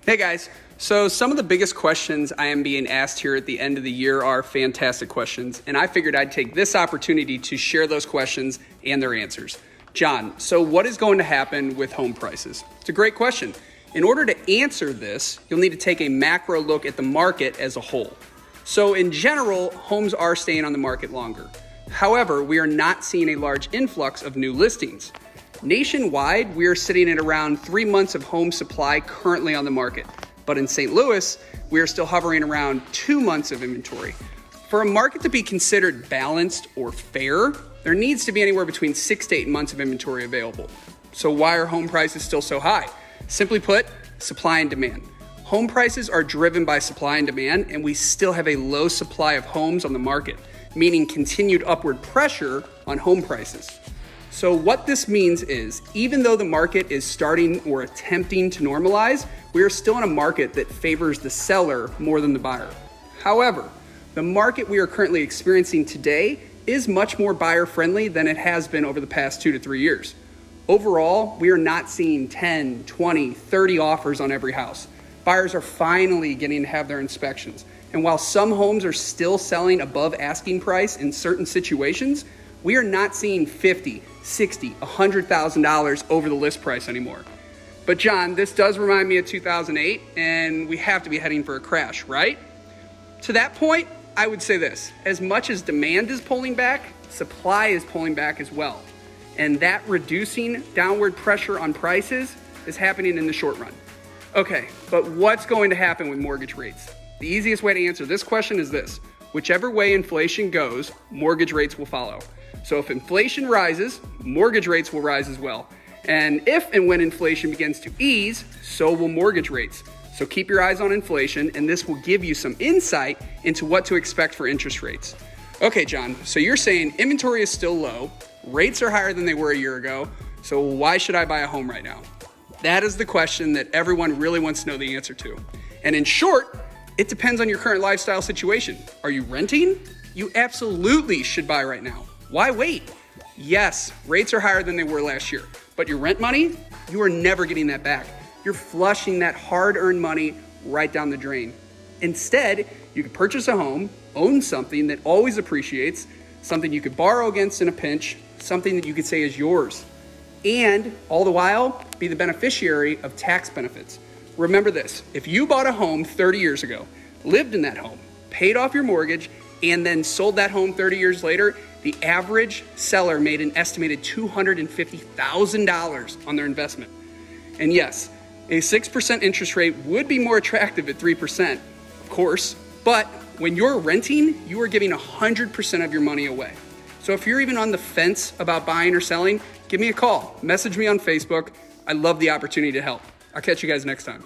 Hey guys, so some of the biggest questions I am being asked here at the end of the year are fantastic questions, and I figured I'd take this opportunity to share those questions and their answers. John, so what is going to happen with home prices? It's a great question. In order to answer this, you'll need to take a macro look at the market as a whole. So in general, homes are staying on the market longer. However, we are not seeing a large influx of new listings. Nationwide, we are sitting at around 3 months of home supply currently on the market. But in St. Louis, we are still hovering around 2 months of inventory. For a market to be considered balanced or fair, there needs to be anywhere between 6 to 8 months of inventory available. So why are home prices still so high? Simply put, supply and demand. Home prices are driven by supply and demand, and we still have a low supply of homes on the market, meaning continued upward pressure on home prices. So what this means is, even though the market is starting or attempting to normalize, we are still in a market that favors the seller more than the buyer. However, the market we are currently experiencing today is much more buyer friendly than it has been over the past 2 to 3 years. Overall, we are not seeing 10, 20, 30 offers on every house. Buyers are finally getting to have their inspections. And while some homes are still selling above asking price in certain situations, we are not seeing $50,000, $60,000, $100,000 over the list price anymore. But John, this does remind me of 2008, and we have to be heading for a crash, right? To that point, I would say this: as much as demand is pulling back, supply is pulling back as well. And that reducing downward pressure on prices is happening in the short run. Okay, but what's going to happen with mortgage rates? The easiest way to answer this question is this: whichever way inflation goes, mortgage rates will follow. So if inflation rises, mortgage rates will rise as well. And if and when inflation begins to ease, so will mortgage rates. So keep your eyes on inflation, and this will give you some insight into what to expect for interest rates. Okay, John, so you're saying inventory is still low, rates are higher than they were a year ago, so why should I buy a home right now? That is the question that everyone really wants to know the answer to. And in short, it depends on your current lifestyle situation. Are you renting? You absolutely should buy right now. Why wait? Yes, rates are higher than they were last year, but your rent money, you are never getting that back. You're flushing that hard-earned money right down the drain. Instead, you could purchase a home, own something that always appreciates, something you could borrow against in a pinch, something that you could say is yours, and all the while be the beneficiary of tax benefits. Remember this: if you bought a home 30 years ago, lived in that home, paid off your mortgage, and then sold that home 30 years later, the average seller made an estimated $250,000 on their investment. And yes, a 6% interest rate would be more attractive at 3%, of course, but when you're renting, you are giving 100% of your money away. So if you're even on the fence about buying or selling, give me a call, message me on Facebook. I love the opportunity to help. I'll catch you guys next time.